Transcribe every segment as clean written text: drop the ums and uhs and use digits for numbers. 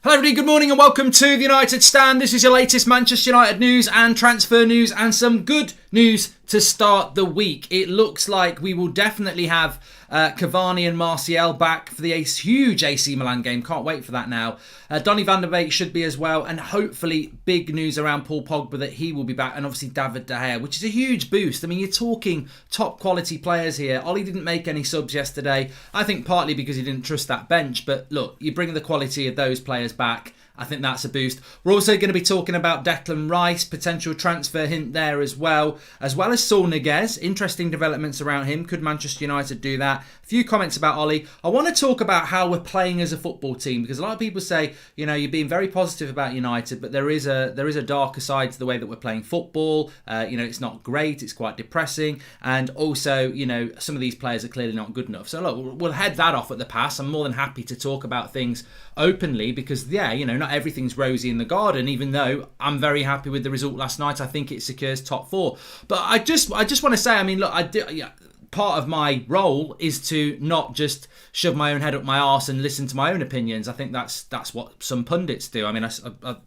Hello everybody, good morning and welcome to the United Stand. This is your latest Manchester United news and transfer news and some good news to start the week. It looks like we will definitely have Cavani and Martial back for the huge AC Milan game. Can't wait for that now. Donny van der Beek should be as well, and hopefully big news around Paul Pogba that he will be back, and obviously David De Gea, which is a huge boost. I mean, you're talking top quality players here. Ollie didn't make any subs yesterday. I think partly because he didn't trust that bench, but look, you bring the quality of those players back. I think that's a boost. We're also going to be talking about Declan Rice, potential transfer hint there as well as Saul Niguez. Interesting developments around him. Could Manchester United do that? A few comments about Ollie. I want to talk about how we're playing as a football team, because a lot of people say, you know, you're being very positive about United, but there is a darker side to the way that we're playing football. It's not great. It's quite depressing, and also, some of these players are clearly not good enough. So look, we'll head that off at the pass. I'm more than happy to talk about things openly because, not everything's rosy in the garden, even though I'm very happy with the result last night. I think it secures top four. But I just want to say, part of my role is to not just shove my own head up my arse and listen to my own opinions. I think that's what some pundits do. I mean,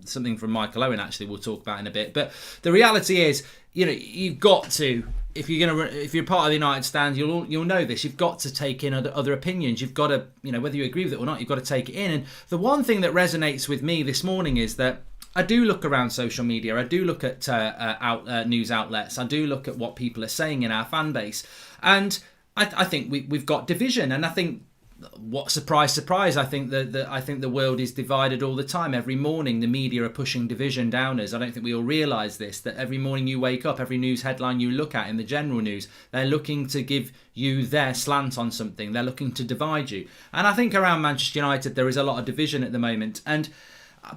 something from Michael Owen, actually, we'll talk about in a bit. But the reality is, you've got to, if you're part of the United Stand, you'll know this. You've got to take in other opinions. You've got to, whether you agree with it or not, you've got to take it in. And the one thing that resonates with me this morning is that I do look around social media. I do look at news outlets. I do look at what people are saying in our fan base, and I think we've got division. And I think, what surprise! I think the world is divided all the time. Every morning, the media are pushing division down us. I don't think we all realise this. That every morning you wake up, every news headline you look at in the general news, they're looking to give you their slant on something. They're looking to divide you. And I think around Manchester United there is a lot of division at the moment. And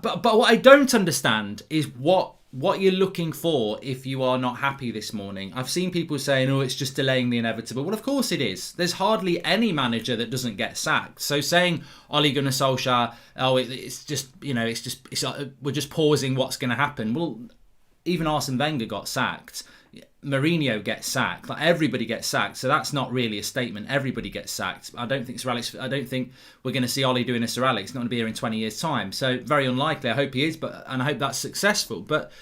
but what I don't understand is what you're looking for if you are not happy this morning. I've seen people saying, oh, it's just delaying the inevitable. Well, of course it is. There's hardly any manager that doesn't get sacked. So saying Ole Gunnar Solskjaer, we're just pausing what's going to happen. Well, even Arsene Wenger got sacked. Mourinho gets sacked. Like, everybody gets sacked. So that's not really a statement. Everybody gets sacked. I don't think we're going to see Ollie doing a Sir Alex. He's not going to be here in 20 years' time. So very unlikely. I hope he is, and I hope that's successful. But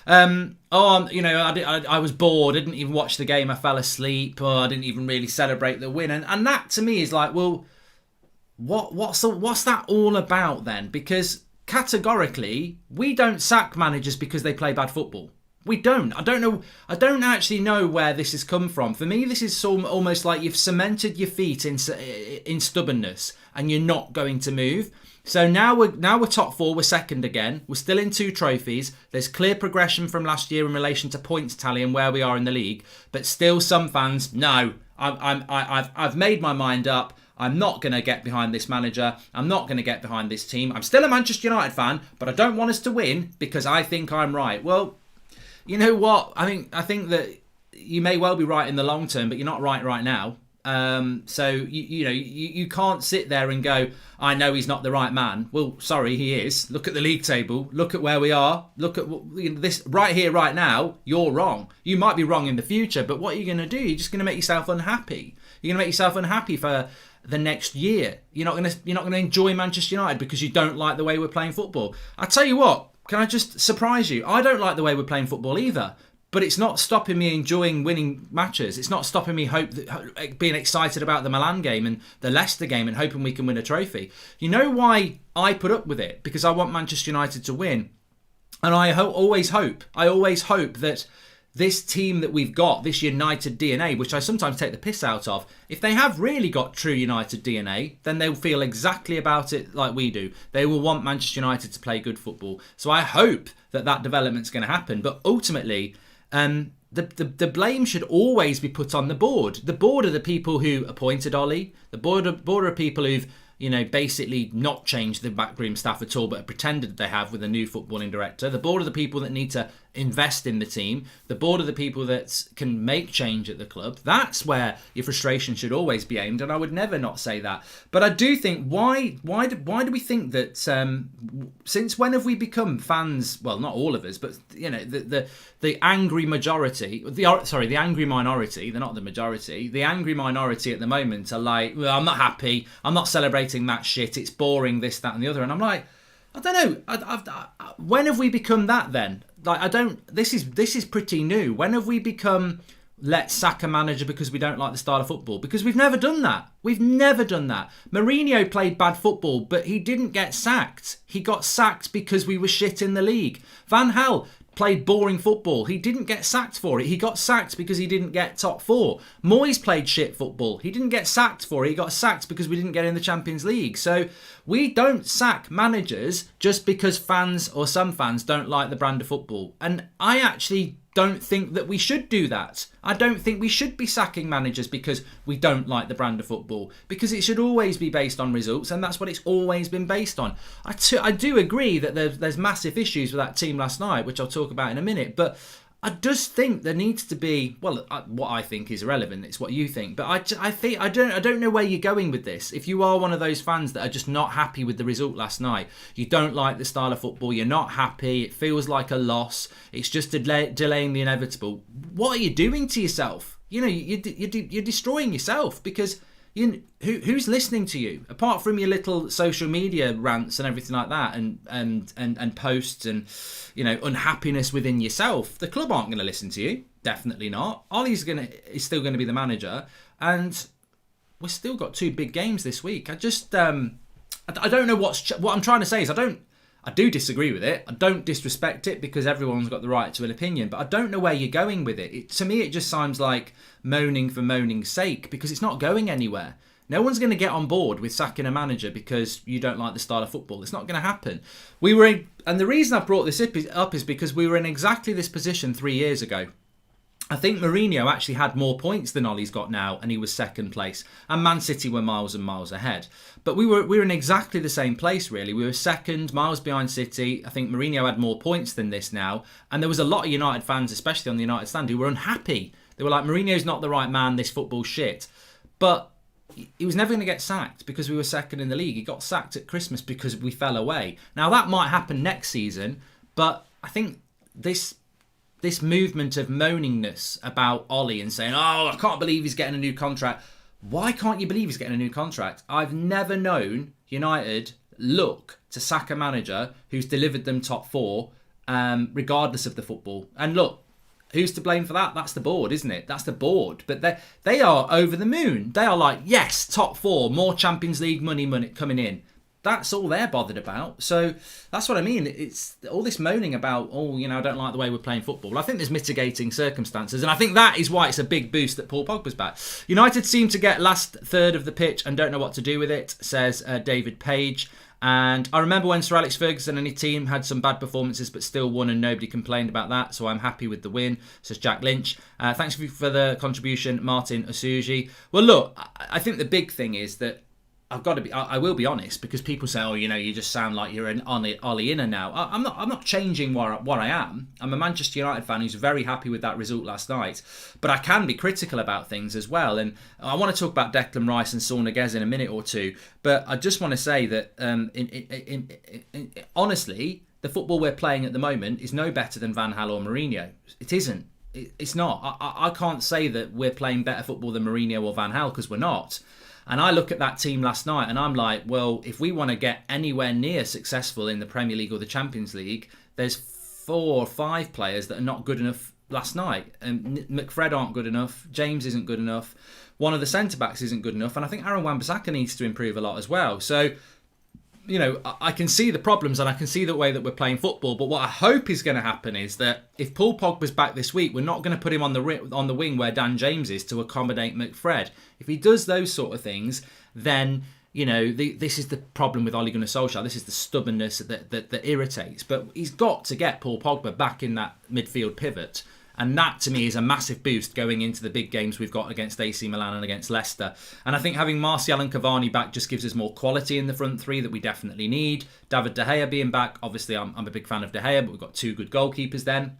I was bored. I didn't even watch the game. I fell asleep. Or I didn't even really celebrate the win. And that to me is like, well, what's that all about then? Because categorically, we don't sack managers because they play bad football. We don't. I don't actually know where this has come from. For me, this is almost like you've cemented your feet in stubbornness and you're not going to move. So now we're top four. We're second again. We're still in 2 trophies. There's clear progression from last year in relation to points tally and where we are in the league. But still, some fans, no, I've made my mind up. I'm not going to get behind this manager. I'm not going to get behind this team. I'm still a Manchester United fan, but I don't want us to win because I think I'm right. Well, you know what? I think that you may well be right in the long term, but you're not right now. So you can't sit there and go, I know he's not the right man. Well, sorry, he is. Look at the league table. Look at where we are. Look at this right here, right now. You're wrong. You might be wrong in the future, but what are you going to do? You're just going to make yourself unhappy. You're going to make yourself unhappy for the next year. You're not going to enjoy Manchester United because you don't like the way we're playing football. I tell you what. Can I just surprise you? I don't like the way we're playing football either, but it's not stopping me enjoying winning matches. It's not stopping me being excited about the Milan game and the Leicester game and hoping we can win a trophy. You know why I put up with it? Because I want Manchester United to win. And I always hope that this team that we've got, this United DNA, which I sometimes take the piss out of, if they have really got true United DNA, then they'll feel exactly about it like we do. They will want Manchester United to play good football. So I hope that development's going to happen. But ultimately, the blame should always be put on the board. The board are the people who appointed Ollie. The board are people who've basically not changed the backroom staff at all, but pretended they have with a new footballing director. The board are the people that need to invest in the team. The board are the people that can make change at the club. That's where your frustration should always be aimed, and I would never not say that. But I do think, why do we think that, since when have we become fans, well, not all of us, but the angry majority, the angry minority, they're not the majority, the angry minority at the moment are like, well, I'm not happy, I'm not celebrating that shit, it's boring, this, that and the other. And I'm like, I don't know. When have we become that then? Like, I don't. This is pretty new. When have we become, let's sack a manager because we don't like the style of football? Because we've never done that. We've never done that. Mourinho played bad football, but he didn't get sacked. He got sacked because we were shit in the league. Van Gaal played boring football. He didn't get sacked for it. He got sacked because he didn't get top four. Moyes played shit football. He didn't get sacked for it. He got sacked because we didn't get in the Champions League. So we don't sack managers just because fans or some fans don't like the brand of football. And I actually don't think that we should do that. I don't think we should be sacking managers because we don't like the brand of football, because it should always be based on results, and that's what it's always been based on. I do agree that there's massive issues with that team last night, which I'll talk about in a minute, but I just think there needs to be, well, what I think is irrelevant. It's what you think, but I think I don't know where you're going with this. If you are one of those fans that are just not happy with the result last night, you don't like the style of football, you're not happy, it feels like a loss, it's just delaying the inevitable. What are you doing to yourself? You know, you're destroying yourself, because who's listening to you apart from your little social media rants and everything like that, and posts and, you know, unhappiness within yourself. The club aren't going to listen to you, definitely not. Ollie's is still going to be the manager, and we've still got 2 big games this week. I just I don't know what I'm trying to say is I do disagree with it. I don't disrespect it, because everyone's got the right to an opinion, but I don't know where you're going with it. To me, it just sounds like moaning for moaning's sake, because it's not going anywhere. No one's going to get on board with sacking a manager because you don't like the style of football. It's not going to happen. And the reason I brought this up is because we were in exactly this position 3 years ago. I think Mourinho actually had more points than Ollie's got now, and he was second place. And Man City were miles and miles ahead. But we were in exactly the same place, really. We were second, miles behind City. I think Mourinho had more points than this now. And there was a lot of United fans, especially on the United stand, who were unhappy. They were like, Mourinho's not the right man, this football's shit. But he was never going to get sacked because we were second in the league. He got sacked at Christmas because we fell away. Now, that might happen next season, but I think this movement of moaningness about Ollie and saying, oh, I can't believe he's getting a new contract. Why can't you believe he's getting a new contract? I've never known United look to sack a manager who's delivered them top 4, regardless of the football. And look, who's to blame for that? That's the board, isn't it? That's the board. But they are over the moon. They are like, yes, top 4, more Champions League money coming in. That's all they're bothered about. So that's what I mean. It's all this moaning about, oh, you know, I don't like the way we're playing football. Well, I think there's mitigating circumstances, and I think that is why it's a big boost that Paul Pogba's back. United seem to get last third of the pitch and don't know what to do with it, says David Page. And I remember when Sir Alex Ferguson and his team had some bad performances but still won, and nobody complained about that, so I'm happy with the win, says Jack Lynch. Thanks for the contribution, Martin Osuji. Well, look, I think the big thing is that I will be honest, because people say, oh, you know, you just sound like you're an Ollie Inner now. I'm not changing what I am. I'm a Manchester United fan who's very happy with that result last night, but I can be critical about things as well. And I want to talk about Declan Rice and Saul Niguez in a minute or two, but I just want to say that honestly, the football we're playing at the moment is no better than Van Gaal or Mourinho. It isn't. It's not. I can't say that we're playing better football than Mourinho or Van Gaal, because we're not. And I look at that team last night and I'm like, well, if we want to get anywhere near successful in the Premier League or the Champions League, there's 4 or 5 players that are not good enough last night. And McFred aren't good enough. James isn't good enough. One of the centre-backs isn't good enough. And I think Aaron Wan-Bissaka needs to improve a lot as well. So, you know, I can see the problems and I can see the way that we're playing football. But what I hope is going to happen is that if Paul Pogba's back this week, we're not going to put him on the wing where Dan James is to accommodate McFred. If he does those sort of things, then, you know, this is the problem with Ole Gunnar Solskjaer. This is the stubbornness that irritates. But he's got to get Paul Pogba back in that midfield pivot. And that, to me, is a massive boost going into the big games we've got against AC Milan and against Leicester. And I think having Martial and Cavani back just gives us more quality in the front 3 that we definitely need. David De Gea being back, obviously I'm a big fan of De Gea, but we've got 2 good goalkeepers then.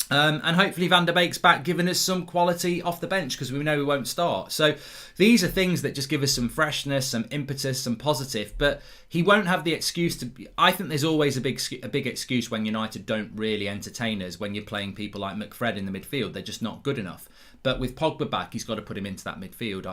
And hopefully Van der Beek's back, giving us some quality off the bench, because we know we won't start. So these are things that just give us some freshness, some impetus, some positive. But he won't have the excuse to. I think there's always a big excuse when United don't really entertain us. When you're playing people like McFred in the midfield, they're just not good enough. But with Pogba back, he's got to put him into that midfield,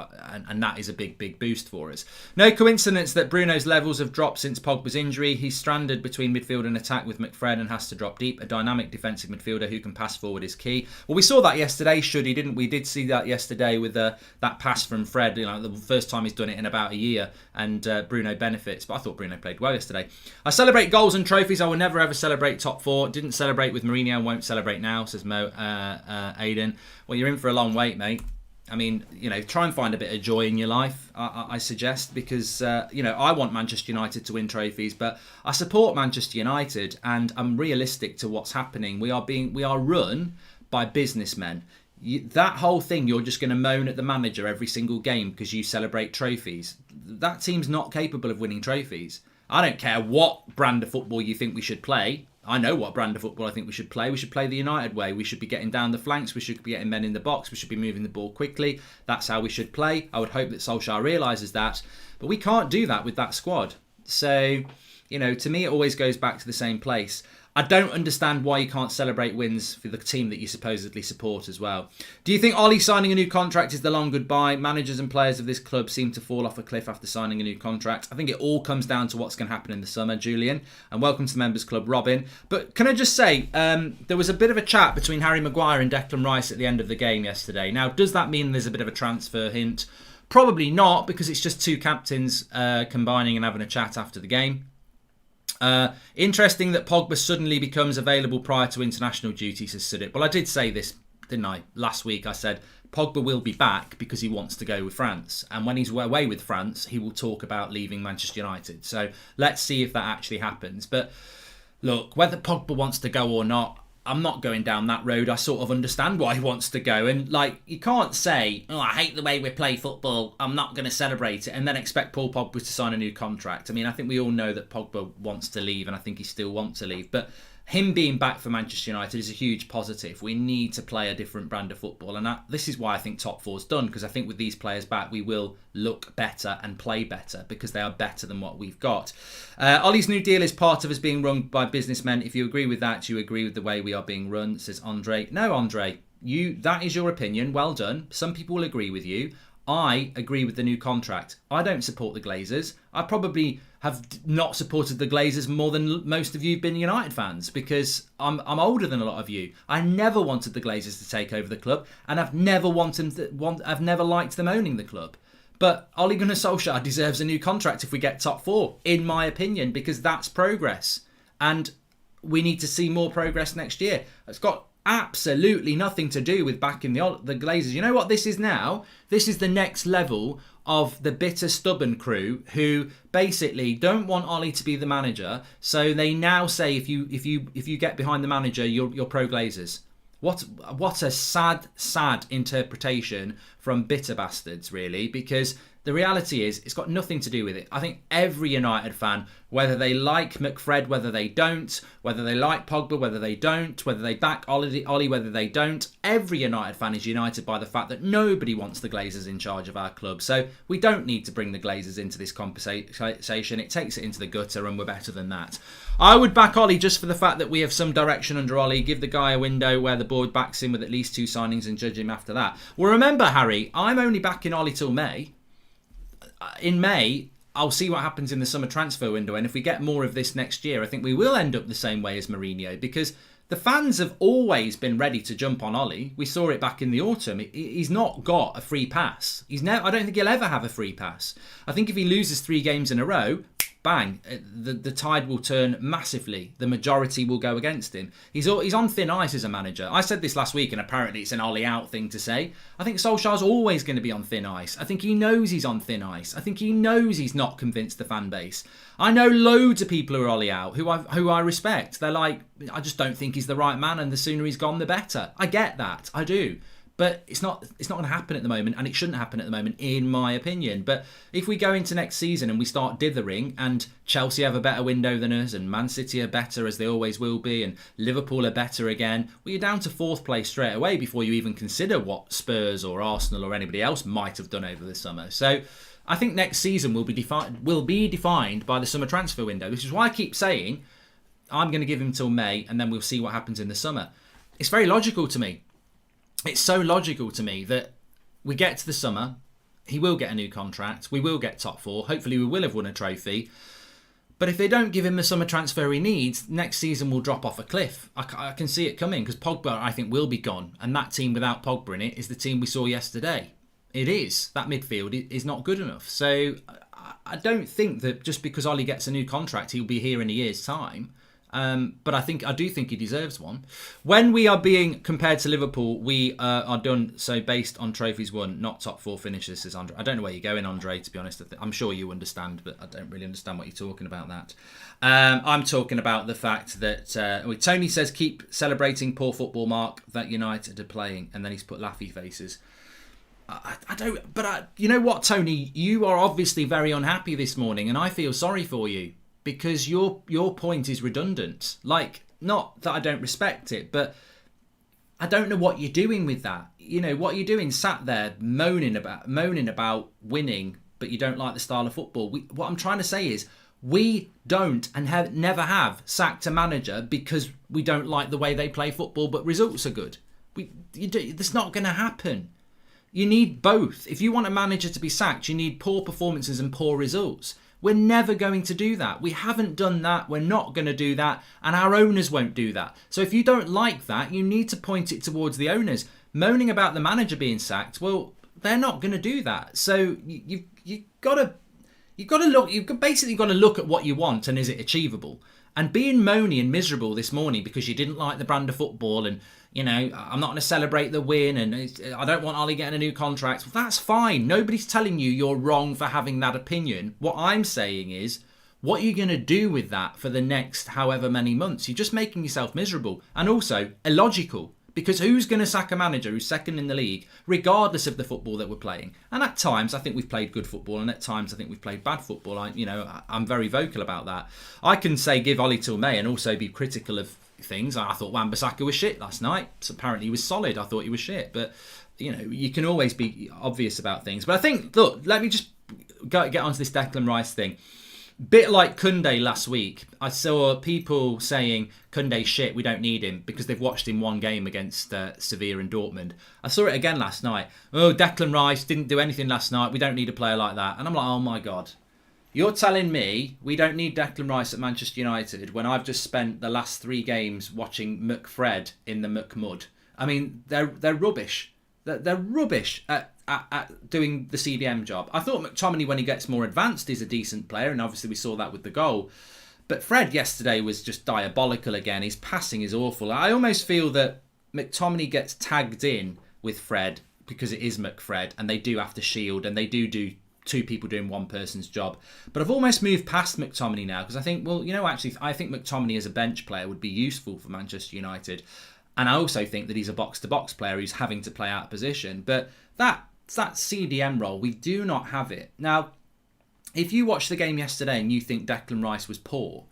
and that is a big boost for us. No coincidence that Bruno's levels have dropped since Pogba's injury. He's stranded between midfield and attack with McFred and has to drop deep. A dynamic defensive midfielder who can pass forward is key. Well, we saw that yesterday, didn't we? Did see that yesterday with that pass from Fred, the first time he's done it in about a year, and Bruno benefits. But I thought Bruno played well yesterday. I celebrate goals and trophies. I will never ever celebrate top four. Didn't celebrate with Mourinho and won't celebrate now, says Mo Aiden. Well, you're in for a long wait, mate. I mean, try and find a bit of joy in your life, I suggest, because, I want Manchester United to win trophies, but I support Manchester United, and I'm realistic to what's happening. We are run by businessmen. That whole thing, you're just going to moan at the manager every single game because you celebrate trophies. That team's not capable of winning trophies. I don't care what brand of football you think we should play. I know what brand of football I think we should play. We should play the United way. We should be getting down the flanks. We should be getting men in the box. We should be moving the ball quickly. That's how we should play. I would hope that Solskjaer realises that. But we can't do that with that squad. So, to me, it always goes back to the same place. I don't understand why you can't celebrate wins for the team that you supposedly support as well. Do you think Ollie signing a new contract is the long goodbye? Managers and players of this club seem to fall off a cliff after signing a new contract. I think it all comes down to what's going to happen in the summer, Julian. And welcome to the Members Club, Robin. But can I just say, there was a bit of a chat between Harry Maguire and Declan Rice at the end of the game yesterday. Now, does that mean there's a bit of a transfer hint? Probably not, because it's just two captains combining and having a chat after the game. Interesting that Pogba suddenly becomes available prior to international duty, says Sudit. Well, I did say this, didn't I? Last week I said Pogba will be back because he wants to go with France. And when he's away with France, he will talk about leaving Manchester United. So let's see if that actually happens. But look, whether Pogba wants to go or not, I'm not going down that road. I sort of understand why he wants to go. And, you can't say, I hate the way we play football, I'm not going to celebrate it, and then expect Paul Pogba to sign a new contract. I mean, I think we all know that Pogba wants to leave, and I think he still wants to leave. But him being back for Manchester United is a huge positive. We need to play a different brand of football. And this is why I think top four's done, because I think with these players back, we will look better and play better because they are better than what we've got. Ollie's new deal is part of us being run by businessmen. If you agree with that, you agree with the way we are being run, says Andre. No, Andre, that is your opinion. Well done. Some people will agree with you. I agree with the new contract. I don't support the Glazers. I probably have not supported the Glazers more than most of you have been United fans because I'm older than a lot of you. I never wanted the Glazers to take over the club, and I've never liked them owning the club. But Ole Gunnar Solskjaer deserves a new contract if we get top four, in my opinion, because that's progress. And we need to see more progress next year. It's got absolutely nothing to do with backing the Glazers. You know what this is now? This is the next level of the bitter, stubborn crew who basically don't want Ollie to be the manager. So they now say if you get behind the manager, you're pro Glazers. What a sad interpretation from bitter bastards, really, because the reality is it's got nothing to do with it. I think every United fan, whether they like McFred, whether they don't, whether they like Pogba, whether they don't, whether they back Ollie, whether they don't, every United fan is united by the fact that nobody wants the Glazers in charge of our club. So we don't need to bring the Glazers into this conversation. It takes it into the gutter and we're better than that. I would back Ollie just for the fact that we have some direction under Ollie. Give the guy a window where the board backs him with at least 2 signings and judge him after that. Well, remember, Harry, I'm only backing Ollie till May. In May, I'll see what happens in the summer transfer window. And if we get more of this next year, I think we will end up the same way as Mourinho, because the fans have always been ready to jump on Ollie. We saw it back in the autumn. He's not got a free pass. I don't think he'll ever have a free pass. I think if he loses 3 games in a row, bang, the tide will turn massively. The majority will go against him. He's on thin ice as a manager. I said this last week, and apparently it's an Ollie out thing to say. I think Solskjaer's always going to be on thin ice. I think he knows he's on thin ice. I think he knows he's not convinced the fan base. I know loads of people who are Ollie out, who I respect. They're like, I just don't think he's the right man, and the sooner he's gone, the better. I get that. I do. But it's not going to happen at the moment, and it shouldn't happen at the moment, in my opinion. But if we go into next season and we start dithering, and Chelsea have a better window than us, and Man City are better, as they always will be, and Liverpool are better again, well, you're down to 4th place straight away before you even consider what Spurs or Arsenal or anybody else might have done over the summer. So I think next season will be defined by the summer transfer window, which is why I keep saying I'm going to give him till May, and then we'll see what happens in the summer. It's very logical to me. it's so logical to me that we get to the summer, he will get a new contract, we will get top four, hopefully we will have won a trophy. But if they don't give him the summer transfer he needs, next season will drop off a cliff. I can see it coming, because Pogba, I think, will be gone. And that team without Pogba in it is the team we saw yesterday. It is. That midfield is not good enough. So I don't think that just because Ollie gets a new contract, he'll be here in a year's time. But I do think he deserves one. When we are being compared to Liverpool, we are done so based on trophies won, not top four finishes, says Andre. I don't know where you're going, Andre, to be honest. I'm sure you understand, but I don't really understand what you're talking about that. I'm talking about the fact that Tony says keep celebrating poor football, Mark, that United are playing, and then he's put laughy faces. I don't, but you know what, Tony? You are obviously very unhappy this morning, and I feel sorry for you. Because your point is redundant. Like, not that I don't respect it, but I don't know what you're doing with that. You know, what you're doing sat there moaning about winning, but you don't like the style of football. What I'm trying to say is we don't and never have sacked a manager because we don't like the way they play football, but results are good. That's not going to happen. You need both. If you want a manager to be sacked, you need poor performances and poor results. We're never going to do that. We haven't done that. We're not going to do that. And our owners won't do that. So if you don't like that, you need to point it towards the owners. Moaning about the manager being sacked, well, they're not going to do that. So you've got to look. You've basically got to look at what you want and is it achievable. And being moany and miserable this morning because you didn't like the brand of football and, you know, I'm not going to celebrate the win and I don't want Ollie getting a new contract. Well, that's fine. Nobody's telling you you're wrong for having that opinion. What I'm saying is, what are you going to do with that for the next however many months? You're just making yourself miserable and also illogical. Because who's going to sack a manager who's second in the league, regardless of the football that we're playing? And at times, I think we've played good football, and at times, I think we've played bad football. I'm very vocal about that. I can say give Ollie till May and also be critical of things. I thought Wan-Bissaka was shit last night. So apparently, he was solid. I thought he was shit. But, you know, you can always be obvious about things. But I think, look, let me just get onto this Declan Rice thing. Bit like Koundé last week. I saw people saying Koundé's shit, we don't need him because they've watched him one game against Sevilla and Dortmund. I saw it again last night. Oh, Declan Rice didn't do anything last night. We don't need a player like that. And I'm like, oh my God. You're telling me we don't need Declan Rice at Manchester United when I've just spent the last 3 games watching McFred in the McMud. I mean, they're rubbish. They're rubbish at doing the CDM job. I thought McTominay, when he gets more advanced, is a decent player, and obviously we saw that with the goal. But Fred yesterday was just diabolical again. His passing is awful. I almost feel that McTominay gets tagged in with Fred because it is McFred, and they do have to shield, and they do 2 people doing one person's job. But I've almost moved past McTominay now because I think, well, you know, actually, I think McTominay as a bench player would be useful for Manchester United. And I also think that he's a box-to-box player who's having to play out of position. But that CDM role, we do not have it. Now, if you watched the game yesterday and you think Declan Rice was poor,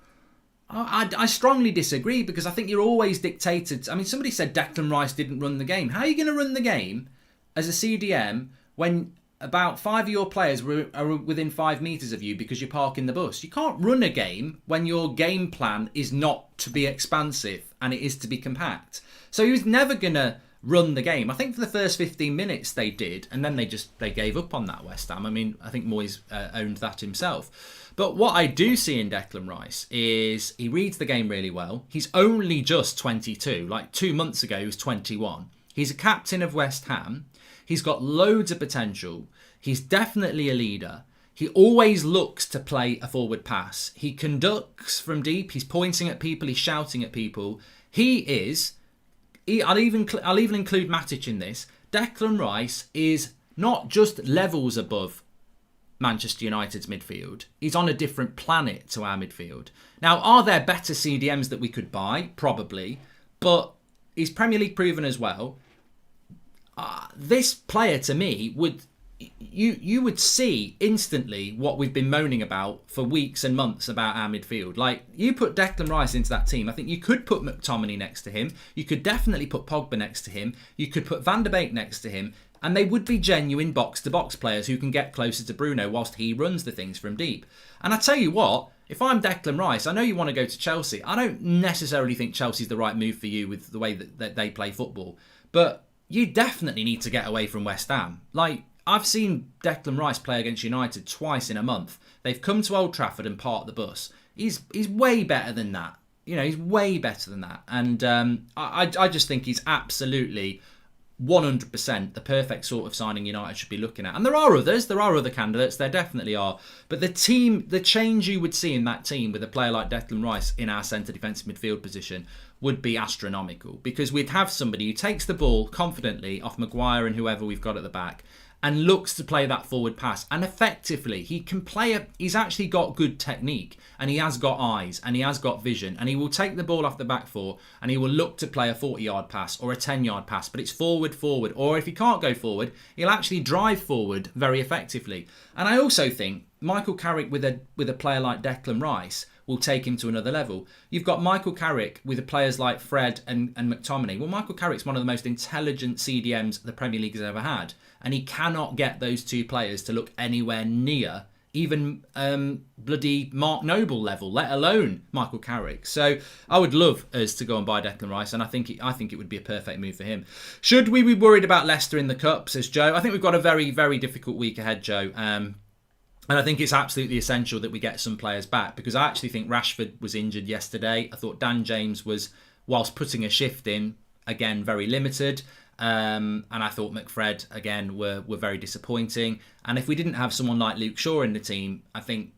I strongly disagree because I think you're always dictated. I mean, somebody said Declan Rice didn't run the game. How are you going to run the game as a CDM when about 5 of your players are within 5 metres of you because you're parking the bus? You can't run a game when your game plan is not to be expansive and it is to be compact. So he was never going to run the game. I think for the first 15 minutes they did, and then they gave up on that, West Ham. I mean, I think Moyes owned that himself. But what I do see in Declan Rice is he reads the game really well. He's only just 22. Like 2 months ago, he was 21. He's a captain of West Ham. He's got loads of potential. He's definitely a leader. He always looks to play a forward pass. He conducts from deep. He's pointing at people. He's shouting at people. I'll even include Matic in this. Declan Rice is not just levels above Manchester United's midfield. He's on a different planet to our midfield. Now, are there better CDMs that we could buy? Probably. But he's Premier League proven as well. This player, to me, you would see instantly what we've been moaning about for weeks and months about our midfield. Like, you put Declan Rice into that team, I think you could put McTominay next to him. You could definitely put Pogba next to him. You could put Van der Beek next to him. And they would be genuine box-to-box players who can get closer to Bruno whilst he runs the things from deep. And I tell you what, if I'm Declan Rice, I know you want to go to Chelsea. I don't necessarily think Chelsea's the right move for you with the way that they play football. But you definitely need to get away from West Ham. Like, I've seen Declan Rice play against United twice in a month. They've come to Old Trafford and parked the bus. He's way better than that. You know, he's way better than that. And I just think he's absolutely 100% the perfect sort of signing United should be looking at. And there are others. There are other candidates. There definitely are. But the change you would see in that team with a player like Declan Rice in our centre defensive midfield position would be astronomical. Because we'd have somebody who takes the ball confidently off Maguire and whoever we've got at the back and looks to play that forward pass. And effectively, he can play he's actually got good technique, and he has got eyes, and he has got vision, and he will take the ball off the back four, and he will look to play a 40-yard pass or a 10-yard pass, but it's forward, or if he can't go forward, he'll actually drive forward very effectively. And I also think Michael Carrick with a player like Declan Rice will take him to another level. You've got Michael Carrick with players like Fred and McTominay. Well, Michael Carrick's one of the most intelligent CDMs the Premier League has ever had, and he cannot get those two players to look anywhere near even bloody Mark Noble level, let alone Michael Carrick. So I would love us to go and buy Declan Rice, and I think it would be a perfect move for him. Should we be worried about Leicester in the Cup, says Joe? I think we've got a very, very difficult week ahead, Joe. And I think it's absolutely essential that we get some players back, because I actually think Rashford was injured yesterday. I thought Dan James was, whilst putting a shift in, again, very limited. And I thought McFred, again, were very disappointing. And if we didn't have someone like Luke Shaw in the team, I think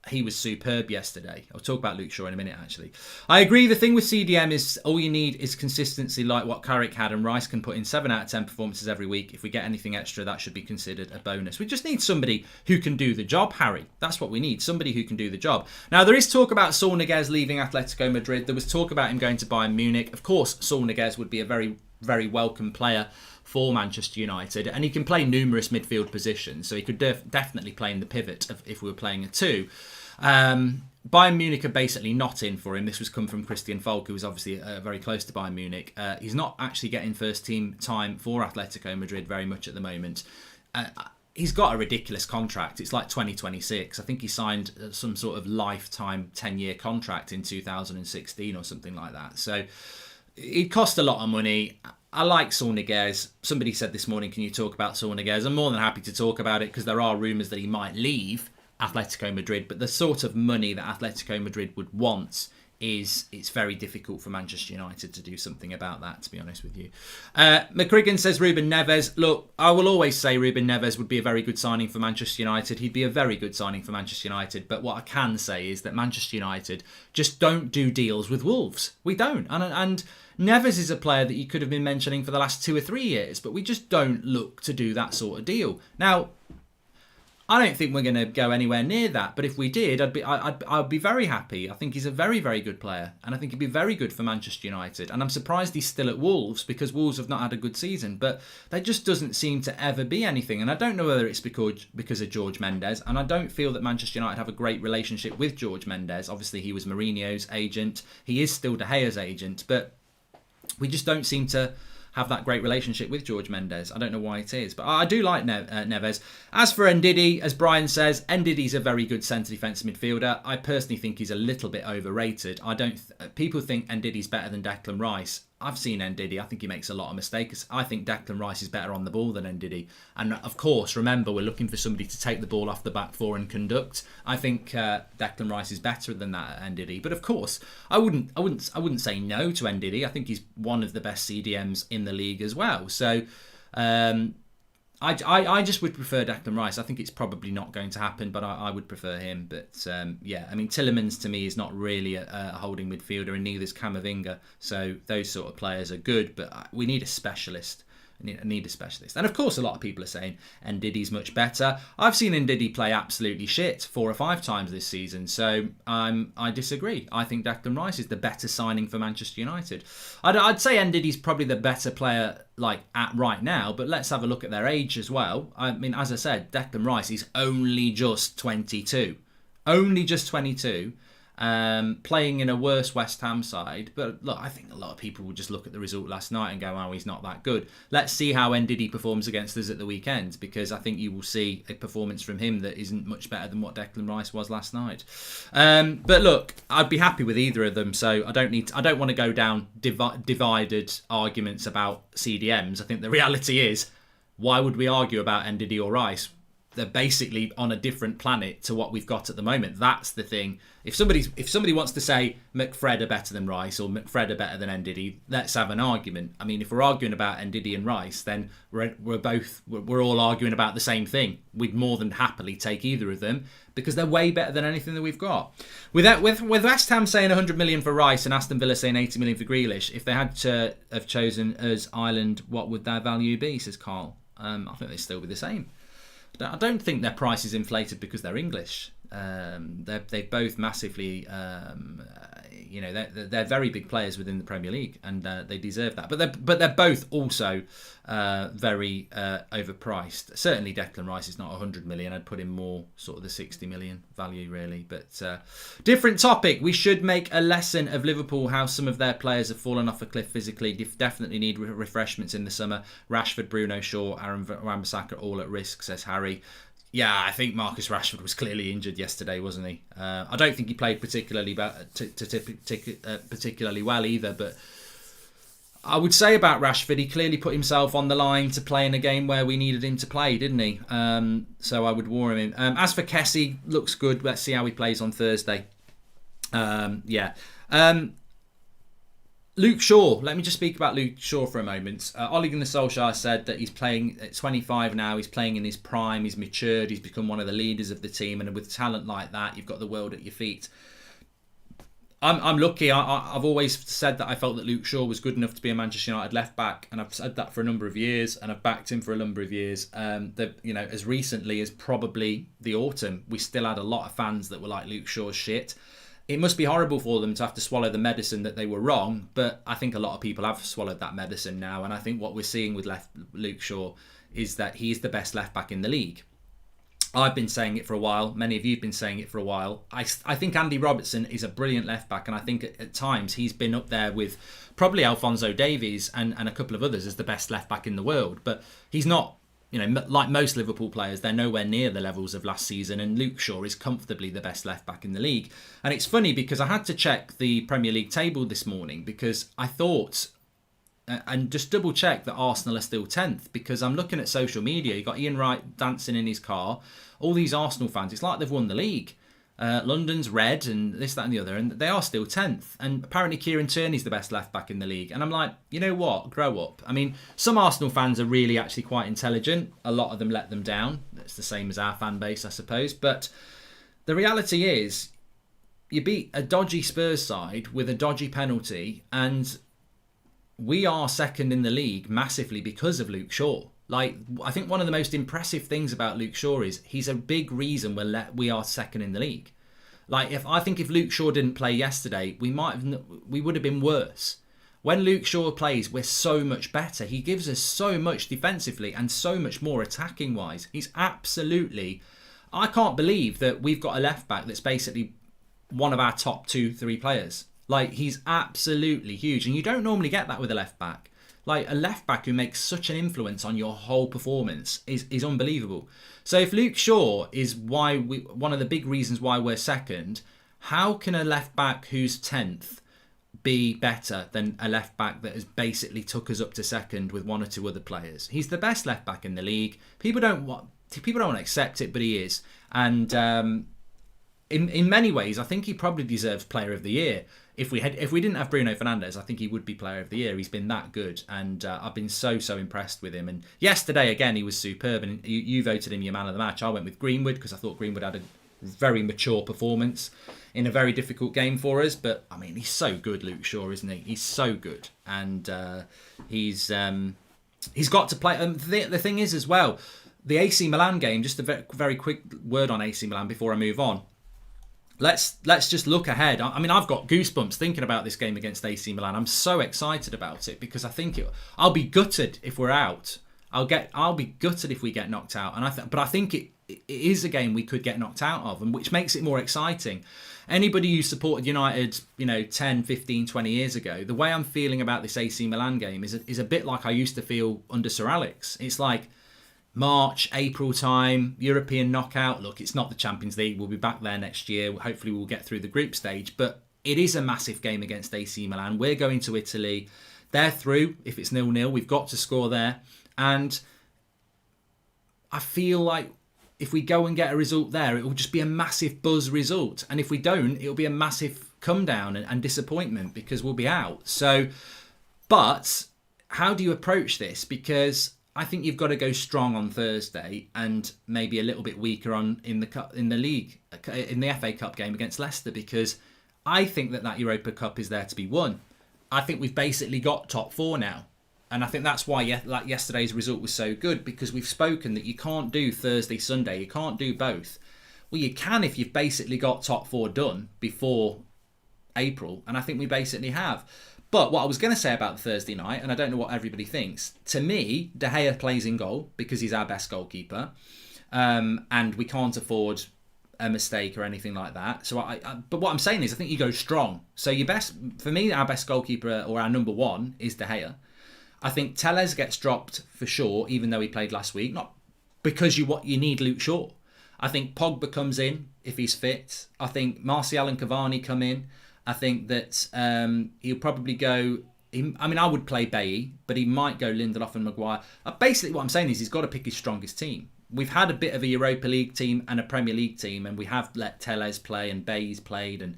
he was superb yesterday. I'll talk about Luke Shaw in a minute, actually. I agree. The thing with CDM is all you need is consistency like what Carrick had, and Rice can put in 7 out of 10 performances every week. If we get anything extra, that should be considered a bonus. We just need somebody who can do the job, Harry. That's what we need, somebody who can do the job. Now, there is talk about Saul Niguez leaving Atletico Madrid. There was talk about him going to Bayern Munich. Of course, Saul Niguez would be a very, very welcome player for Manchester United, and he can play numerous midfield positions, so he could definitely play in the pivot if we were playing a 2. Bayern Munich are basically not in for him. This was come from Christian Falk, who was obviously very close to Bayern Munich. He's not actually getting first team time for Atletico Madrid very much at the moment. He's got a ridiculous contract. It's like 2026. I think he signed some sort of lifetime 10-year contract in 2016 or something like that. So it cost a lot of money. I like Saul Niguez. Somebody said this morning, can you talk about Saul Niguez? I'm more than happy to talk about it, because there are rumours that he might leave Atletico Madrid, but the sort of money that Atletico Madrid would want it's very difficult for Manchester United to do something about that, to be honest with you. McCrigan says Ruben Neves. Look, I will always say Ruben Neves would be a very good signing for Manchester United. He'd be a very good signing for Manchester United, but what I can say is that Manchester United just don't do deals with Wolves. We don't. And Neves is a player that you could have been mentioning for the last 2 or 3 years, but we just don't look to do that sort of deal. Now, I don't think we're going to go anywhere near that, but if we did, I'd be very happy. I think he's a very, very good player, and I think he'd be very good for Manchester United. And I'm surprised he's still at Wolves, because Wolves have not had a good season, but there just doesn't seem to ever be anything. And I don't know whether it's because of George Mendes, and I don't feel that Manchester United have a great relationship with George Mendes. Obviously, he was Mourinho's agent. He is still De Gea's agent, but we just don't seem to have that great relationship with George Mendes. I don't know why it is, but I do like Neves. As for Ndidi, as Brian says, Ndidi's a very good centre defensive midfielder. I personally think he's a little bit overrated. People think Ndidi's better than Declan Rice. I've seen Ndidi. I think he makes a lot of mistakes. I think Declan Rice is better on the ball than Ndidi. And of course, remember, we're looking for somebody to take the ball off the back four and conduct. I think Declan Rice is better than that at Ndidi. But of course, I wouldn't say no to Ndidi. I think he's one of the best CDMs in the league as well. So I just would prefer Declan Rice. I think it's probably not going to happen, but I would prefer him. But yeah, I mean, Tielemans to me is not really a holding midfielder, and neither is Camavinga. So those sort of players are good, but we need a specialist. I need a specialist. And of course, a lot of people are saying Ndidi's much better. I've seen Ndidi play absolutely shit 4 or 5 times this season. So I disagree. I think Declan Rice is the better signing for Manchester United. I'd say Ndidi's probably the better player at right now, but let's have a look at their age as well. I mean, as I said, Declan Rice is only just 22. Only just 22. playing in a worse West Ham side. But look, I think a lot of people will just look at the result last night and go, oh, he's not that good. Let's see how Ndidi performs against us at the weekend, because I think you will see a performance from him that isn't much better than what Declan Rice was last night. But look, I'd be happy with either of them, so I don't want to go down divided arguments about CDMs. I think the reality is, why would we argue about Ndidi or Rice? They're basically on a different planet to what we've got at the moment. That's the thing. If somebody wants to say McFred are better than Rice or McFred are better than Ndidi, let's have an argument. I mean, if we're arguing about Ndidi and Rice, then we're all arguing about the same thing. We'd more than happily take either of them because they're way better than anything that we've got. With West Ham saying 100 million for Rice and Aston Villa saying 80 million for Grealish, if they had to have chosen us Ireland, what would their value be? Says Carl. I think they'd still be the same. I don't think their price is inflated because they're English. They both massively, they're very big players within the Premier League, and they deserve that. But they're both also very overpriced. Certainly, Declan Rice is not 100 million. I'd put him more sort of the 60 million value, really. But different topic. We should make a lesson of Liverpool how some of their players have fallen off a cliff physically. Definitely need refreshments in the summer. Rashford, Bruno Shaw, Aaron Wan-Bissaka all at risk, says Harry. Yeah, I think Marcus Rashford was clearly injured yesterday, wasn't he? I don't think he played particularly well either, but I would say about Rashford, he clearly put himself on the line to play in a game where we needed him to play, didn't he? So I would warn him. As for Kessie, looks good. Let's see how he plays on Thursday. Luke Shaw. Let me just speak about Luke Shaw for a moment. Ole Gunnar Solskjaer said that he's playing at 25 now. He's playing in his prime. He's matured. He's become one of the leaders of the team. And with talent like that, you've got the world at your feet. I'm lucky. I've always said that I felt that Luke Shaw was good enough to be a Manchester United left back, and I've said that for a number of years, and I've backed him for a number of years. As recently as probably the autumn, we still had a lot of fans that were like, Luke Shaw's shit. It must be horrible for them to have to swallow the medicine that they were wrong, but I think a lot of people have swallowed that medicine now, and I think what we're seeing with Luke Shaw is that he's the best left back in the league. I've been saying it for a while. Many of you have been saying it for a while. I think Andy Robertson is a brilliant left back, and I think at times he's been up there with probably Alphonso Davies and a couple of others as the best left back in the world. But he's not, like most Liverpool players, they're nowhere near the levels of last season, and Luke Shaw is comfortably the best left back in the league. And it's funny because I had to check the Premier League table this morning because I thought, and just double check that Arsenal are still 10th, because I'm looking at social media. You got Ian Wright dancing in his car, all these Arsenal fans, it's like they've won the league. London's red and this, that and the other, and they are still 10th. And apparently Kieran Tierney's the best left back in the league. And I'm like, you know what, grow up. I mean, some Arsenal fans are really actually quite intelligent. A lot of them let them down. That's the same as our fan base, I suppose. But the reality is, you beat a dodgy Spurs side with a dodgy penalty, and we are second in the league massively because of Luke Shaw. Like, I think one of the most impressive things about Luke Shaw is he's a big reason we are second in the league. Like, if Luke Shaw didn't play yesterday, we would have been worse. When Luke Shaw plays, we're so much better. He gives us so much defensively and so much more attacking wise. He's absolutely, I can't believe that we've got a left back that's basically one of our top 2-3 players. Like, he's absolutely huge, and you don't normally get that with a left back. Like, a left back who makes such an influence on your whole performance is unbelievable. So if Luke Shaw is one of the big reasons why we're second, how can a left back who's 10th be better than a left back that has basically took us up to second with one or two other players? He's the best left back in the league. People don't want to accept it, but he is. And in many ways, I think he probably deserves Player of the Year. If we didn't have Bruno Fernandes, I think he would be Player of the Year. He's been that good, and I've been so impressed with him. And yesterday, again, he was superb. And you voted him your man of the match. I went with Greenwood because I thought Greenwood had a very mature performance in a very difficult game for us. But I mean, he's so good, Luke Shaw, isn't he? He's so good, and he's got to play. The thing is as well, the AC Milan game. Just a very quick word on AC Milan before I move on. Let's just look ahead. I mean, I've got goosebumps thinking about this game against AC Milan. I'm so excited about it because I think I'll be gutted if we're out. I'll be gutted if we get knocked out. But I think it is a game we could get knocked out of, and which makes it more exciting. anybody who supported United, 10, 15, 20 years ago, the way I'm feeling about this AC Milan game is a bit like I used to feel under Sir Alex. It's like March, April time, European knockout. Look, it's not the Champions League. We'll be back there next year. Hopefully we'll get through the group stage. But it is a massive game against AC Milan. We're going to Italy. They're through. If it's 0-0, we've got to score there. And I feel like if we go and get a result there, it will just be a massive buzz result. And if we don't, it'll be a massive come down and disappointment because we'll be out. So, but how do you approach this? Because I think you've got to go strong on Thursday and maybe a little bit weaker in the league, in the FA Cup game against Leicester, because I think that Europa Cup is there to be won. I think we've basically got top four now. And I think that's why yesterday's result was so good, because we've spoken that you can't do Thursday, Sunday. You can't do both. Well, you can if you've basically got top four done before April. And I think we basically have. But what I was going to say about Thursday night, and I don't know what everybody thinks, to me, De Gea plays in goal because he's our best goalkeeper. And we can't afford a mistake or anything like that. So, but what I'm saying is I think you go strong. So for me, our best goalkeeper or our number one is De Gea. I think Telles gets dropped for sure, even though he played last week. Not because you need Luke Shaw. I think Pogba comes in if he's fit. I think Martial and Cavani come in. I think that he'll probably go... I would play Bailly, but he might go Lindelof and Maguire. Basically, what I'm saying is he's got to pick his strongest team. We've had a bit of a Europa League team and a Premier League team, and we have let Telles play and Bailly's played, and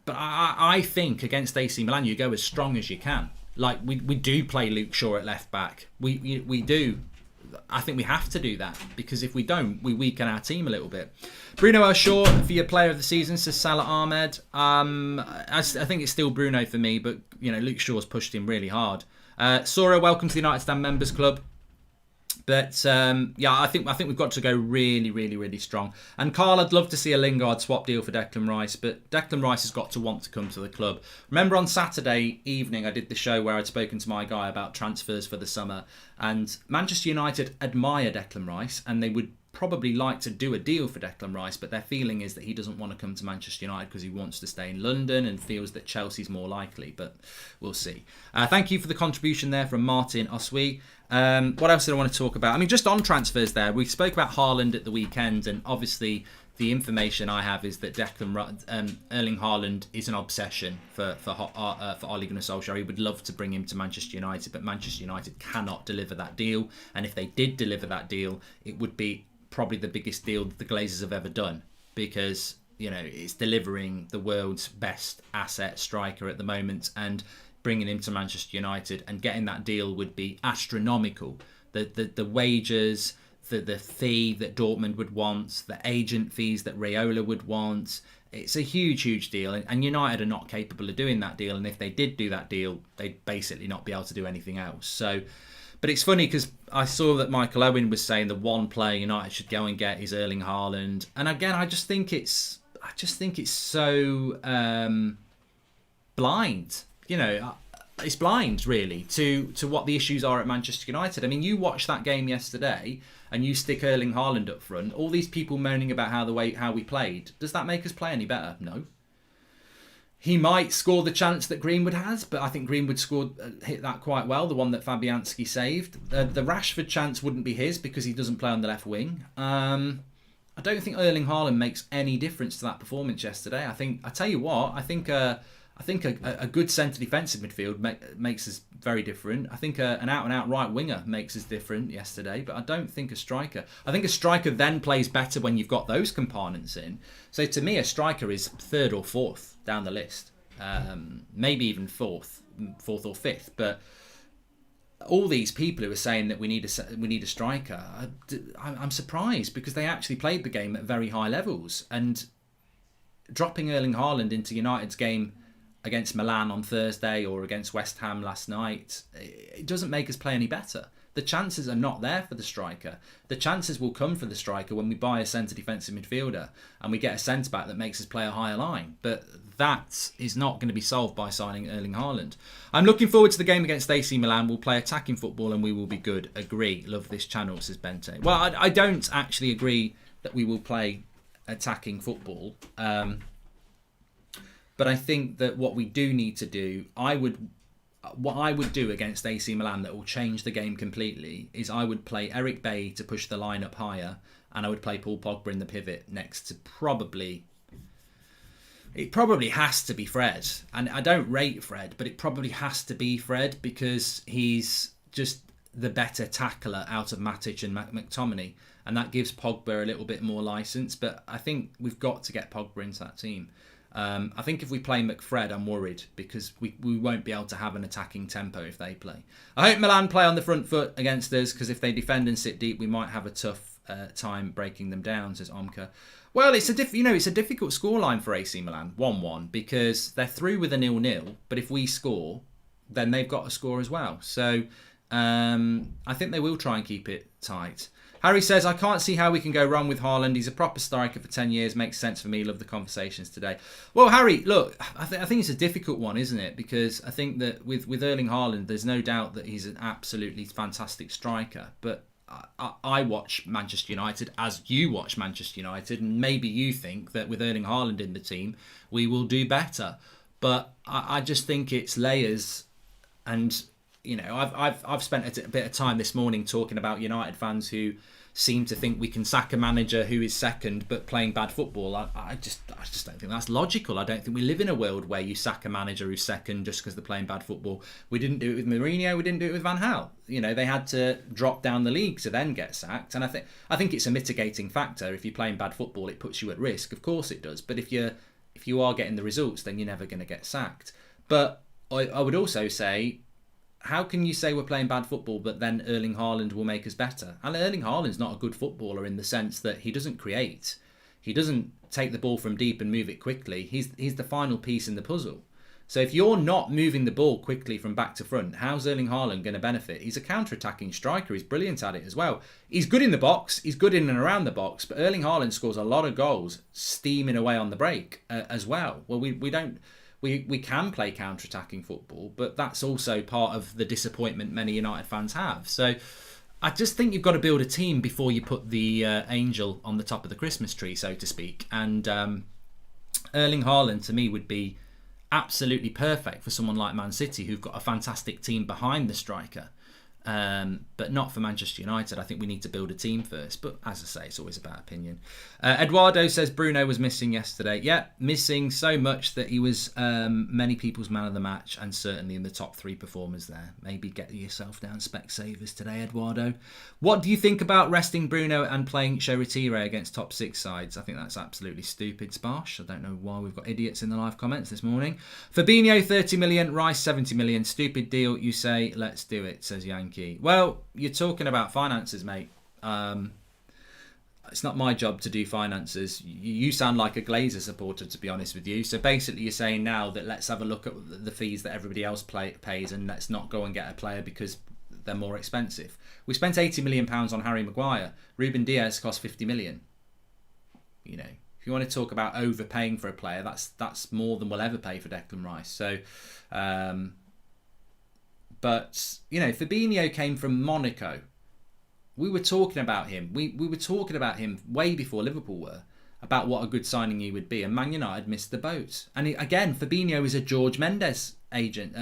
But I think against AC Milan, you go as strong as you can. Like we do play Luke Shaw at left back. We do. I think we have to do that, because if we don't, we weaken our team a little bit. Bruno El Shaw for your player of the season, says Salah Ahmed. I think it's still Bruno for me, but Luke Shaw's pushed him really hard. Sora, welcome to the United Stand Members Club. But I think we've got to go really, really, really strong. And Carl, I'd love to see a Lingard swap deal for Declan Rice, but Declan Rice has got to want to come to the club. Remember on Saturday evening I did the show where I'd spoken to my guy about transfers for the summer, and Manchester United admire Declan Rice and they would probably like to do a deal for Declan Rice, but their feeling is that he doesn't want to come to Manchester United because he wants to stay in London and feels that Chelsea's more likely, but we'll see. Thank you for the contribution there from Martin Oswi. What else did I want to talk about? Just on transfers there, we spoke about Haaland at the weekend, and obviously the information I have is that Erling Haaland is an obsession for Ole Gunnar Solskjaer. He would love to bring him to Manchester United, but Manchester United cannot deliver that deal, and if they did deliver that deal, it would be probably the biggest deal that the Glazers have ever done, because it's delivering the world's best asset striker at the moment, and bringing him to Manchester United and getting that deal would be astronomical. The wages, the fee that Dortmund would want, the agent fees that Raiola would want. It's a huge, huge deal, and United are not capable of doing that deal, and if they did do that deal, they'd basically not be able to do anything else. So, but it's funny because I saw that Michael Owen was saying the one player United should go and get is Erling Haaland, and again, I just think it's so blind. It's blind really to what the issues are at Manchester United. You watched that game yesterday and you stick Erling Haaland up front. All these people moaning about how we played. Does that make us play any better? No. He might score the chance that Greenwood has, but I think Greenwood hit that quite well, the one that Fabianski saved. The Rashford chance wouldn't be his because he doesn't play on the left wing. I don't think Erling Haaland makes any difference to that performance yesterday. I think a good centre defensive midfield makes us very different. I think an out-and-out right winger makes us different yesterday, but I don't think a striker. I think a striker then plays better when you've got those components in. So to me, a striker is third or fourth down the list, maybe even fourth or fifth. But all these people who are saying that we need a striker, I'm surprised, because they actually played the game at very high levels, and dropping Erling Haaland into United's game against Milan on Thursday or against West Ham last night, it doesn't make us play any better. The chances are not there for the striker. The chances will come for the striker when we buy a centre defensive midfielder and we get a centre back that makes us play a higher line. But that is not going to be solved by signing Erling Haaland. I'm looking forward to the game against AC Milan. We'll play attacking football and we will be good. Agree. Love this channel, says Bente. Well, I don't actually agree that we will play attacking football. But I think that what we do need to do, what I would do against AC Milan that will change the game completely is I would play Eric Bailly to push the line up higher, and I would play Paul Pogba in the pivot next to it probably has to be Fred. And I don't rate Fred, but it probably has to be Fred because he's just the better tackler out of Matic and McTominay. And that gives Pogba a little bit more licence. But I think we've got to get Pogba into that team. I think if we play McFred, I'm worried because we won't be able to have an attacking tempo if they play. I hope Milan play on the front foot against us because if they defend and sit deep, we might have a tough time breaking them down, says Omka. Well, it's a difficult scoreline for AC Milan, 1-1, because they're through with a 0-0, but if we score, then they've got to score as well. So I think they will try and keep it tight. Harry says, I can't see how we can go wrong with Haaland. He's a proper striker for 10 years. Makes sense for me. Love the conversations today. Well, Harry, look, I think it's a difficult one, isn't it? Because I think that with Erling Haaland, there's no doubt that he's an absolutely fantastic striker. But I watch Manchester United as you watch Manchester United, and maybe you think that with Erling Haaland in the team, we will do better. But I just think it's layers, and you know, I've spent a bit of time this morning talking about United fans who seem to think we can sack a manager who is second but playing bad football. I just don't think that's logical. I don't think we live in a world where you sack a manager who's second just because they're playing bad football. We didn't do it with Mourinho. We didn't do it with Van Gaal. You know, they had to drop down the league to then get sacked. And I think it's a mitigating factor. If you're playing bad football, it puts you at risk. Of course it does. But if you are getting the results, then you're never going to get sacked. But I would also say, how can you say we're playing bad football, but then Erling Haaland will make us better? And Erling Haaland's not a good footballer in the sense that he doesn't create. He doesn't take the ball from deep and move it quickly. He's the final piece in the puzzle. So if you're not moving the ball quickly from back to front, how's Erling Haaland going to benefit? He's a counter-attacking striker. He's brilliant at it as well. He's good in the box. He's good in and around the box. But Erling Haaland scores a lot of goals steaming away on the break as well. Well, we don't... We can play counter-attacking football, but that's also part of the disappointment many United fans have. So I just think you've got to build a team before you put the angel on the top of the Christmas tree, so to speak. And Erling Haaland, to me, would be absolutely perfect for someone like Man City, who've got a fantastic team behind the striker. But not for Manchester United. I think we need to build a team first. But as I say, it's always about opinion. Eduardo says Bruno was missing yesterday. Yeah, missing so much that he was many people's man of the match and certainly in the top 3 performers there. Maybe get yourself down Specsavers today, Eduardo. What do you think about resting Bruno and playing Shoretire against top 6 sides? I think that's absolutely stupid, Sparsh. I don't know why we've got idiots in the live comments this morning. Fabinho, 30 million. Rice, 70 million. Stupid deal, you say. Let's do it, says Yankee. Well, you're talking about finances, mate. It's not my job to do finances. You sound like a Glazer supporter, to be honest with you. So basically you're saying now that let's have a look at the fees that everybody else pays and let's not go and get a player because they're more expensive. We spent £80 million on Harry Maguire. Ruben Diaz cost 50 million. You know, if you want to talk about overpaying for a player, that's more than we'll ever pay for Declan Rice. So... But, you know, Fabinho came from Monaco. We were talking about him. We were talking about him way before Liverpool were, about what a good signing he would be. And Man United missed the boat. And again, Fabinho is a George Mendes agent,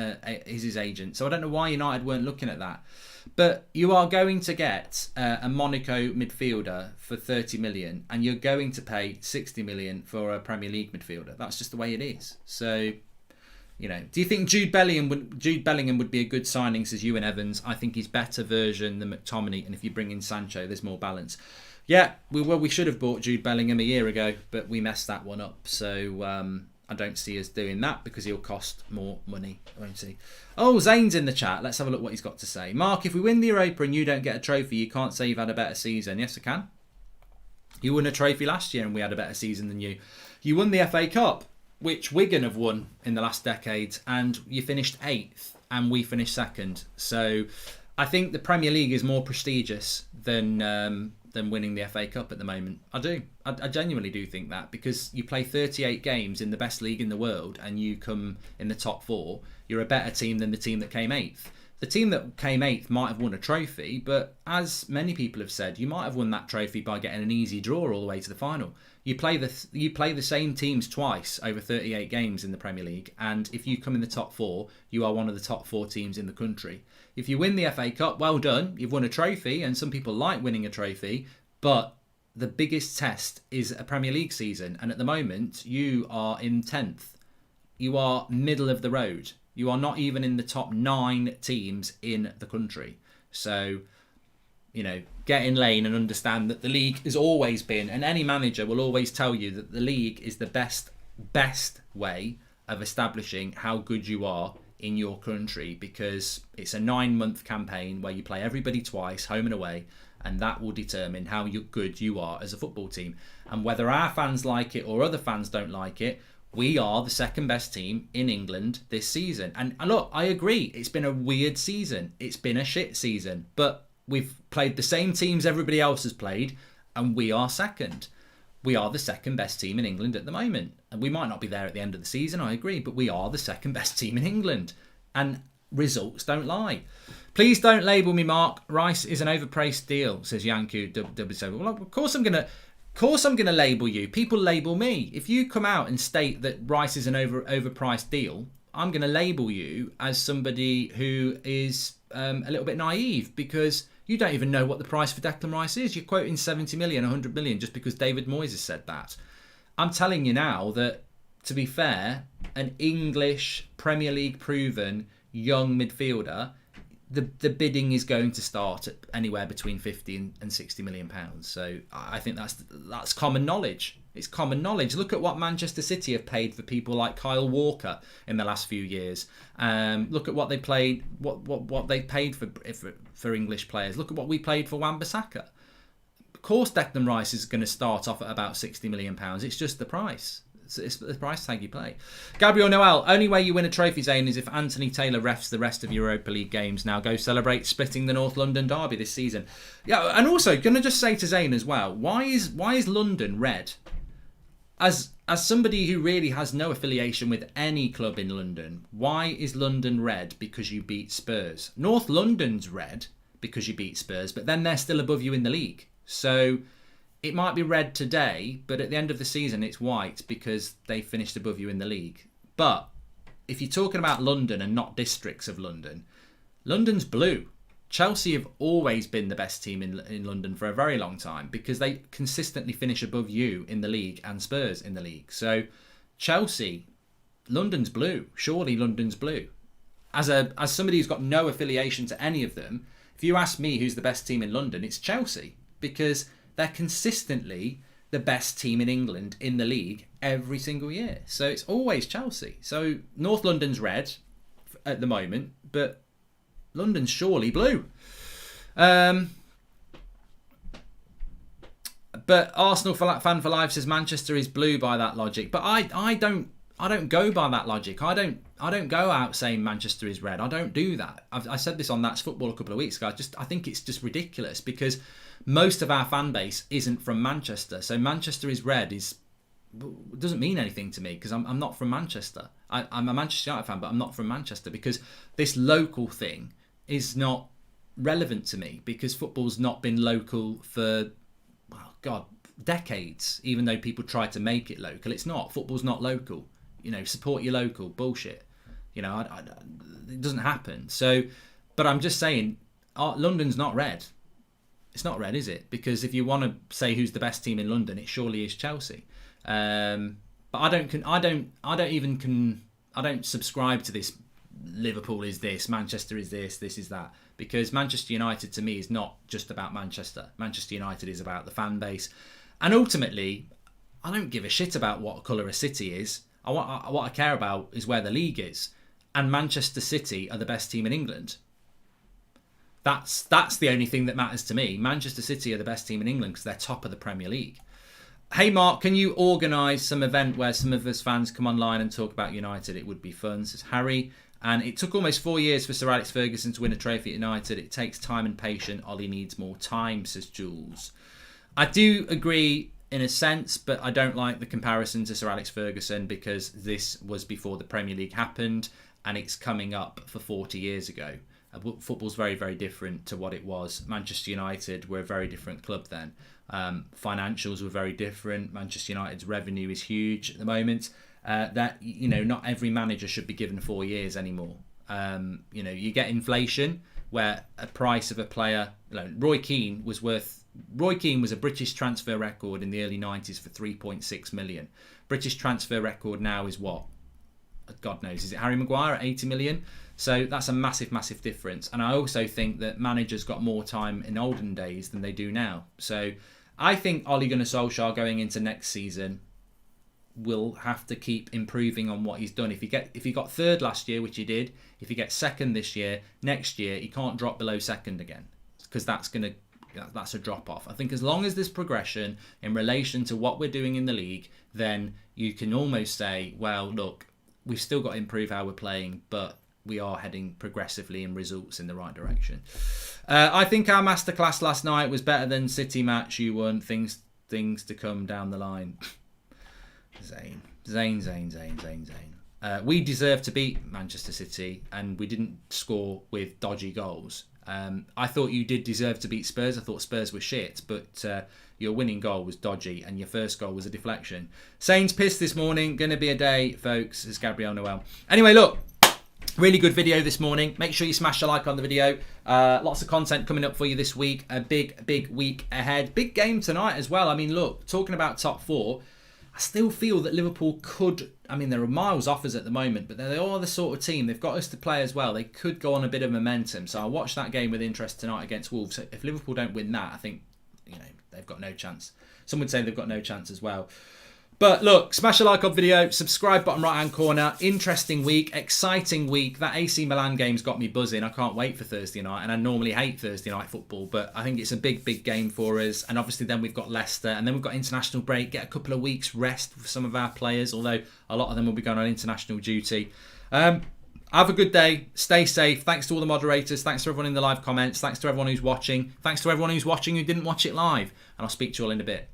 is his agent. So I don't know why United weren't looking at that. But you are going to get a Monaco midfielder for 30 million and you're going to pay 60 million for a Premier League midfielder. That's just the way it is. So... You know, do you think Jude Bellingham would be a good signing, says Ewan Evans? I think he's better version than McTominay, and if you bring in Sancho, there's more balance. Yeah, we should have bought Jude Bellingham a year ago, but we messed that one up. So I don't see us doing that because he'll cost more money, won't he? Oh, Zane's in the chat. Let's have a look what he's got to say. Mark, if we win the Europa and you don't get a trophy, you can't say you've had a better season. Yes, I can. You won a trophy last year and we had a better season than you. You won the FA Cup, which Wigan have won in the last decade, and you finished 8th and we finished 2nd. So I think the Premier League is more prestigious than winning the FA Cup at the moment. I do. I genuinely do think that, because you play 38 games in the best league in the world and you come in the top 4, you're a better team than the team that came 8th. the team that came 8th might have won a trophy, but as many people have said, you might have won that trophy by getting an easy draw all the way to the final. You play the same teams twice over 38 games in the Premier League, and if you come in the top 4, you are one of the top 4 teams in the country. If you win the FA Cup, well done, you've won a trophy, and some people like winning a trophy, but the biggest test is a Premier League season, and at the moment, you are in 10th. You are middle of the road. You are not even in the top 9 teams in the country. So, get in lane and understand that the league has always been, and any manager will always tell you that the league is the best way of establishing how good you are in your country, because it's a 9-month campaign where you play everybody twice, home and away, and that will determine how good you are as a football team. And whether our fans like it or other fans don't like it, we are the second best team in England this season. And look, I agree, it's been a weird season. It's been a shit season. But we've played the same teams everybody else has played, and we are second. We are the second best team in England at the moment. And we might not be there at the end of the season, I agree, but we are the second best team in England. And results don't lie. Please don't label me, Mark. Rice is an overpriced deal, says Yanku W7. Well, of course I'm going to label you. People label me. If you come out and state that Rice is an overpriced deal, I'm going to label you as somebody who is a little bit naive, because you don't even know what the price for Declan Rice is. You're quoting 70 million, 100 million just because David Moyes has said that. I'm telling you now that, to be fair, an English Premier League proven young midfielder, the bidding is going to start at anywhere between 50 and 60 million pounds. So I think that's common knowledge. It's common knowledge. Look at what Manchester City have paid for people like Kyle Walker in the last few years. Look at what they paid for English players. Look at what we paid for Wan-Bissaka. Of course, Declan Rice is going to start off at about 60 million pounds. It's just the price. It's the price tag you play. Gabriel Noel, only way you win a trophy, Zane, is if Anthony Taylor refs the rest of Europa League games. Now go celebrate splitting the North London derby this season. Yeah, and also, going to just say to Zane as well, why is London red? As somebody who really has no affiliation with any club in London, why is London red because you beat Spurs? North London's red because you beat Spurs, but then they're still above you in the league. So it might be red today, but at the end of the season, it's white because they finished above you in the league. But if you're talking about London and not districts of London, London's blue. Chelsea have always been the best team in London for a very long time because they consistently finish above you in the league and Spurs in the league. So Chelsea, London's blue. Surely London's blue. As somebody who's got no affiliation to any of them, if you ask me who's the best team in London, it's Chelsea, because they're consistently the best team in England in the league every single year. So it's always Chelsea. So North London's red at the moment, but London's surely blue. But Arsenal fan for life says Manchester is blue by that logic. But I don't go by that logic. I don't go out saying Manchester is red. I don't do that. I said this on That's Football a couple of weeks ago. I think it's just ridiculous because most of our fan base isn't from Manchester. So Manchester is red doesn't mean anything to me because I'm not from Manchester. I'm a Manchester United fan, but I'm not from Manchester because this local thing is not relevant to me because football's not been local for, decades. Even though people try to make it local, it's not. Football's not local. Support your local. Bullshit. It doesn't happen. So, but I'm just saying, London's not red. It's not red, is it? Because if you want to say who's the best team in London, it surely is Chelsea. But I don't subscribe to this. Liverpool is this, Manchester is this is that. Because Manchester United to me is not just about Manchester. Manchester United is about the fan base, and ultimately, I don't give a shit about what colour a city is. What I care about is where the league is, and Manchester City are the best team in England. That's the only thing that matters to me. Manchester City are the best team in England because they're top of the Premier League. Hey Mark, can you organise some event where some of us fans come online and talk about United? It would be fun, says Harry. And it took almost 4 years for Sir Alex Ferguson to win a trophy at United. It takes time and patience. Ollie needs more time, says Jules. I do agree in a sense, but I don't like the comparison to Sir Alex Ferguson because this was before the Premier League happened and it's coming up for 40 years ago. Football's very, very different to what it was. Manchester United were a very different club then. Financials were very different. Manchester United's revenue is huge at the moment. Not every manager should be given 4 years anymore. You get inflation where a price of a player. Roy Keane was a British transfer record in the early 90s for 3.6 million. British transfer record now is what? God knows. Is it Harry Maguire at 80 million? So that's a massive, massive difference. And I also think that managers got more time in olden days than they do now. So I think Ole Gunnar Solskjaer going into next season will have to keep improving on what he's done. If he got third last year, which he did, if he gets second this year, next year he can't drop below second again, because that's a drop off. I think as long as there's progression in relation to what we're doing in the league, then you can almost say, well, look, we've still got to improve how we're playing, but we are heading progressively in results in the right direction. I think our masterclass last night was better than City match. You won. Things to come down the line. Zane. We deserve to beat Manchester City, and we didn't score with dodgy goals. I thought you did deserve to beat Spurs. I thought Spurs were shit, but your winning goal was dodgy, and your first goal was a deflection. Saints pissed this morning. Going to be a day, folks, as Gabriel Noel. Anyway, look. Really good video this morning. Make sure you smash a like on the video. Lots of content coming up for you this week. A big week ahead. Big game tonight as well. I mean, look, talking about top four, I still feel that Liverpool could... I mean, they're miles off us at the moment, but they are the sort of team. They've got us to play as well. They could go on a bit of momentum. So I'll watch that game with interest tonight against Wolves. If Liverpool don't win that, I think they've got no chance. Some would say they've got no chance as well. But look, smash a like on video, subscribe bottom right hand corner. Interesting week, exciting week. That AC Milan game's got me buzzing. I can't wait for Thursday night, and I normally hate Thursday night football, but I think it's a big game for us. And obviously then we've got Leicester, and then we've got international break, get a couple of weeks rest for some of our players, although a lot of them will be going on international duty. Have a good day, stay safe. Thanks to all the moderators, thanks to everyone in the live comments, thanks to everyone who's watching, thanks to everyone who's watching who didn't watch it live, and I'll speak to you all in a bit.